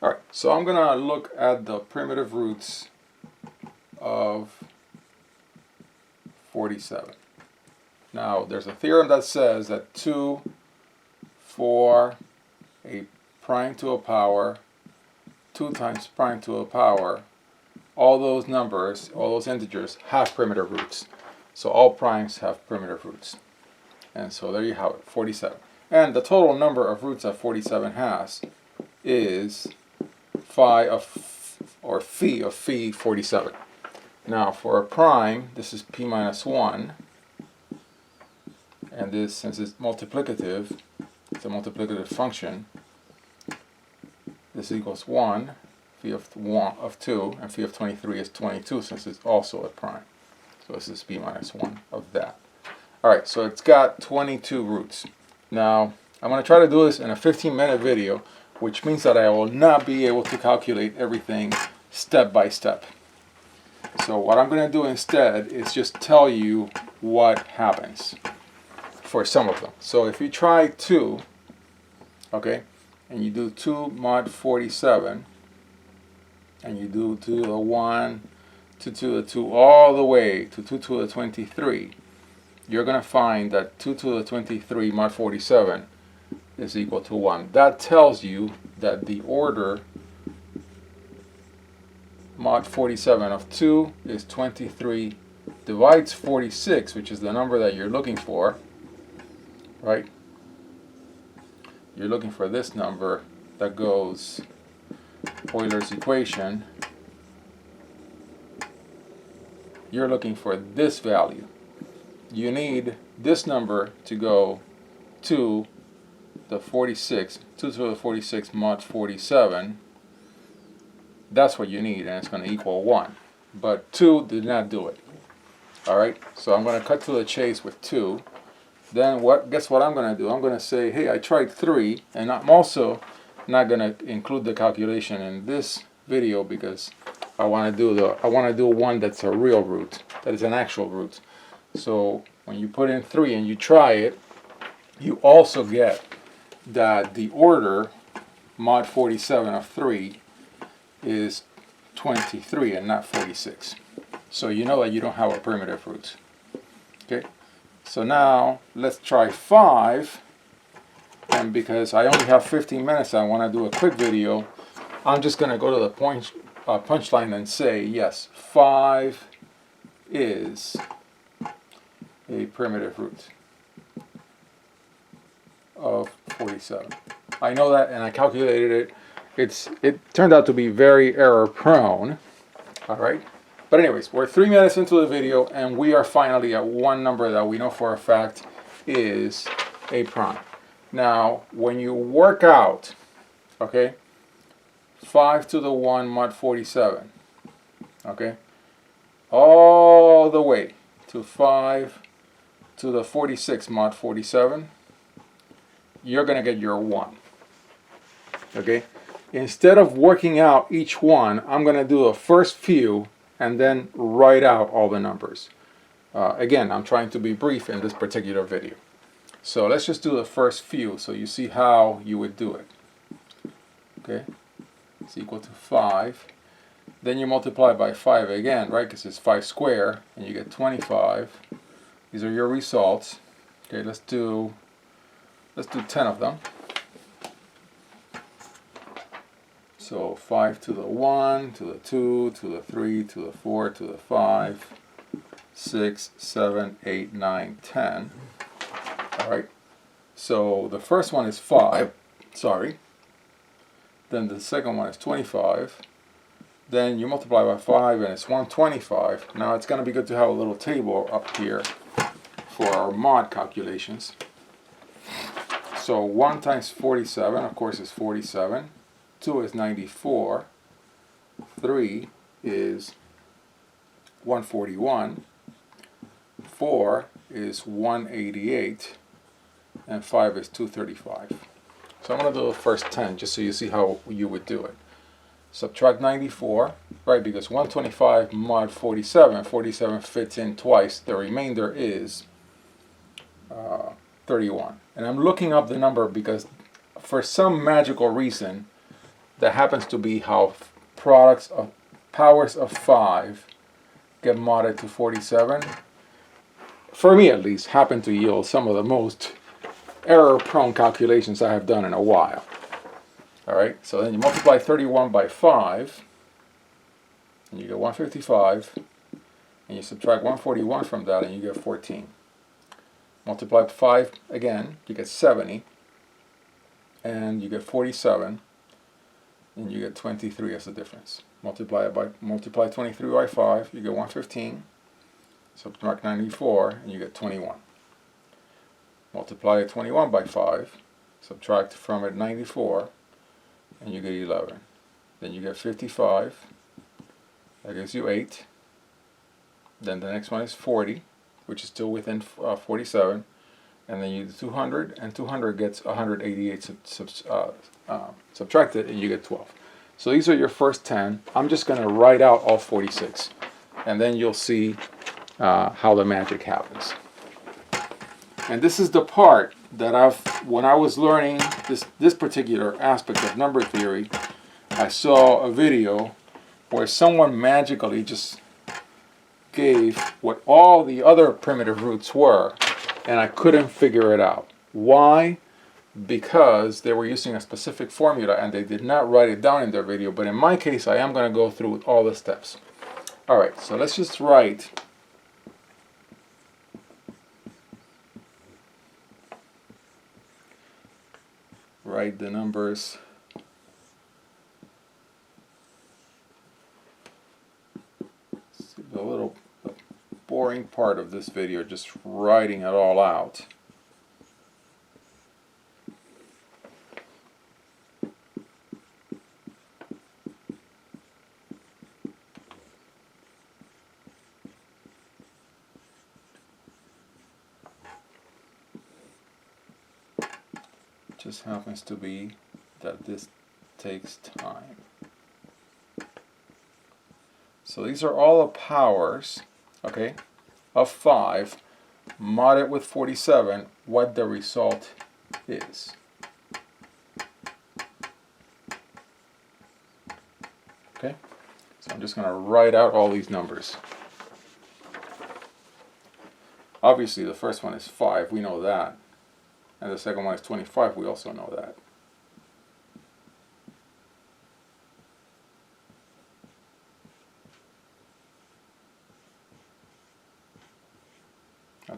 Alright, so I'm going to look at the primitive roots of 47. Now, there's a theorem that says that 2 for a prime to a power, 2 times prime to a power, all those numbers, all those integers have primitive roots. So all primes have primitive roots. And so there you have it, 47. And the total number of roots that 47 has is phi of phi 47. Now for a prime, this is p minus 1. And this, since it's multiplicative, it's a multiplicative function, this equals 1, phi of 2, and phi of 23 is 22 since it's also a prime. So this is p minus 1 of that. Alright, so it's got 22 roots. Now, I'm going to try to do this in a 15-minute video, which means that I will not be able to calculate everything step by step. So what I'm going to do instead is just tell you what happens for some of them. So if you try 2, okay, and you do 2 mod 47, and you do 2 to the 1, 2 to the 2, all the way to 2 to the 23, you're going to find that 2 to the 23 mod 47 is equal to 1. That tells you that the order mod 47 of 2 is 23 divides 46, which is the number that you're looking for, right? You're looking for this number that goes Euler's equation. You're looking for this value. You need this number to go to the 46, 2 to the 46 mod 47. That's what you need, and it's going to equal 1. But 2 did not do it. Alright, so I'm going to cut to the chase with 2. Then guess what I'm going to do? I'm going to say, hey, I tried 3, and I'm also not going to include the calculation in this video because I want to do one that's a real root, that is an actual root. So when you put in 3 and you try it, you also get that the order mod 47 of 3 is 23 and not 46. So you know that you don't have a primitive root. Okay, so now let's try 5, and because I only have 15 minutes, I want to do a quick video. I'm just going to go to the punchline and say, yes, 5 is a primitive root of 47. I know that, and I calculated it. It turned out to be very error prone. Alright, but anyways, we're 3 minutes into the video, and we are finally at one number that we know for a fact is a prime. Now when you work out, okay, 5 to the 1 mod 47, okay, all the way to 5 to the 46 mod 47, you're going to get your 1. Okay, instead of working out each one, I'm going to do the first few and then write out all the numbers. Again, I'm trying to be brief in this particular video. So let's just do the first few so you see how you would do it. Okay, it's equal to 5. Then you multiply by 5 again, right, because it's 5 squared, and you get 25. These are your results. Okay, let's do 10 of them. So 5 to the 1, to the 2, to the 3, to the 4, to the 5, 6, 7, 8, 9, 10. Alright, so the first one is 5, sorry. Then the second one is 25. Then you multiply by 5 and it's 125. Now it's going to be good to have a little table up here for our mod calculations. So 1 times 47, of course, is 47. 2 is 94. 3 is 141. 4 is 188. And 5 is 235. So I'm going to do the first 10 just so you see how you would do it. Subtract 94, right, because 125 mod 47, 47 fits in twice. The remainder is 31. And I'm looking up the number because for some magical reason that happens to be how products of powers of 5 get modded to 47, for me at least, happen to yield some of the most error-prone calculations I have done in a while. All right, so then you multiply 31 by 5, and you get 155, and you subtract 141 from that, and you get 14. Multiply 5 again, you get 70, and you get 47, and you get 23 as the difference. Multiply 23 by 5, you get 115. Subtract 94, and you get 21. Multiply 21 by 5, subtract from it 94, and you get 11. Then you get 55, that gives you 8. Then the next one is 40, which is still within 47. And then you do 200, and 200 gets 188 subtracted, and you get 12. So these are your first 10. I'm just going to write out all 46, and then you'll see how the magic happens. And this is the part that when I was learning this particular aspect of number theory, I saw a video where someone magically just gave what all the other primitive roots were, and I couldn't figure it out. Why? Because they were using a specific formula and they did not write it down in their video, but in my case I am going to go through all the steps. Alright, so let's just write the numbers. It's a little boring part of this video, just writing it all out. Just happens to be that this takes time. So these are all the powers, okay, of 5 modded with 47, what the result is. Okay, so I'm just going to write out all these numbers. Obviously the first one is 5, we know that. And the second one is 25, we also know that.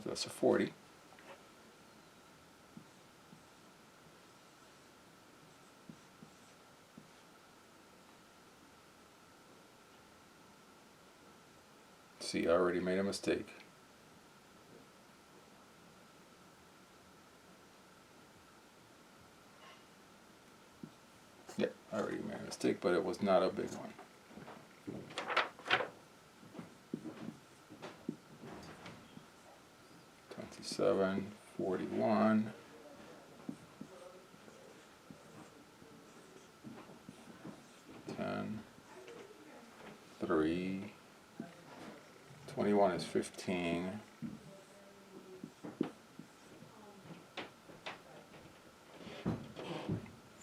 That's a 40. See, I already made a mistake. Yeah, I already made a mistake, but it was not a big one. Seven, 41, 10, 3, 21 is 15,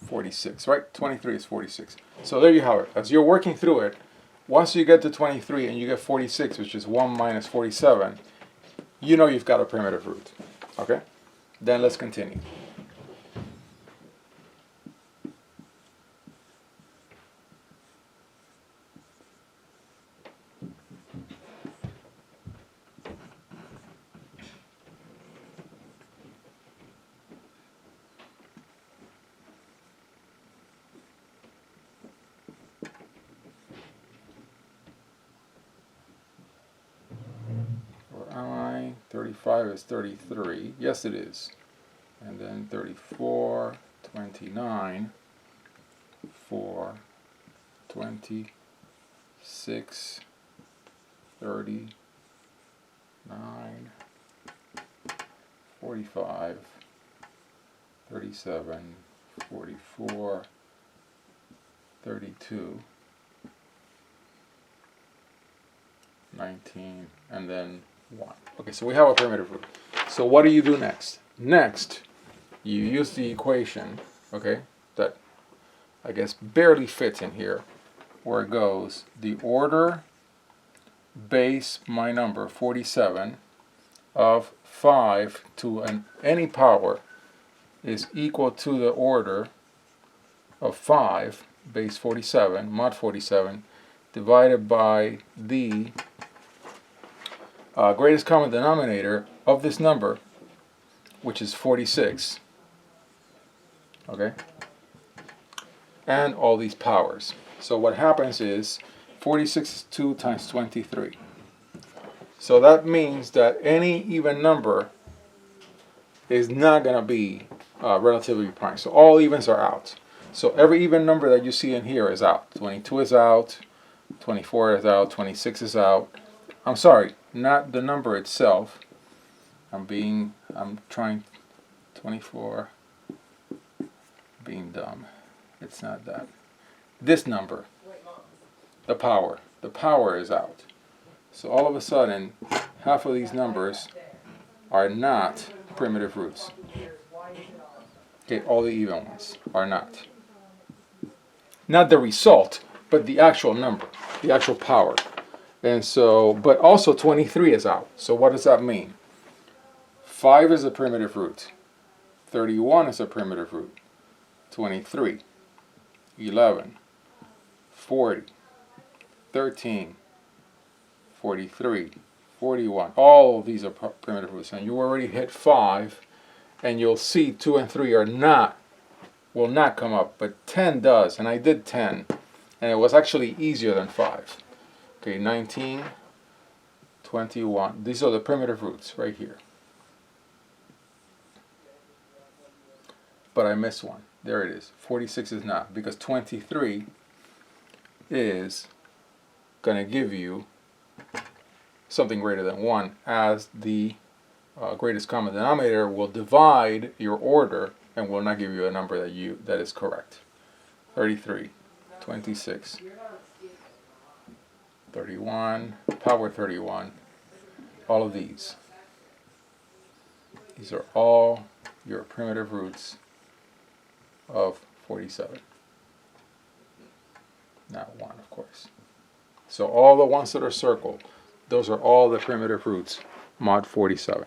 46, right? 23 is 46. So there you have it. As you're working through it, once you get to 23 and you get 46, which is 1 minus 47, you know you've got a primitive root. Okay? Then let's continue. Where am I? 35 is 33. Yes, it is. And then 34, 29, 4, 26, 39, 45, 37, 44, 32, 19, and then 1. Okay, so we have a primitive root. So what do you do next? Next, you use the equation, okay, that I guess, barely fits in here, where it goes the order base my number 47 of 5 to any power is equal to the order of 5 base 47 mod 47 divided by the greatest common denominator of this number, which is 46, okay, and all these powers. So what happens is 46 is 2 times 23. So that means that any even number is not going to be relatively prime. So all evens are out. So every even number that you see in here is out. 22 is out, 24 is out, 26 is out. I'm sorry, not the number itself. I'm trying 24, being dumb. It's not that. This number, the power is out. So all of a sudden, half of these numbers are not primitive roots. Okay, all the even ones are not. Not the result, but the actual number, the actual power. And so, but also 23 is out. So what does that mean? 5 is a primitive root. 31 is a primitive root. 23, 11, 40, 13, 43, 41. All of these are primitive roots. And you already hit 5, and you'll see 2 and 3 will not come up, but 10 does. And I did 10, and it was actually easier than 5. Okay, 19, 21. These are the primitive roots right here. But I missed one. There it is. 46 is not, because 23 is going to give you something greater than 1, as the greatest common denominator will divide your order and will not give you a number that is correct. 33, 26, 31, power 31, all of these. These are all your primitive roots of 47. Not 1, of course. So all the ones that are circled, those are all the primitive roots mod 47.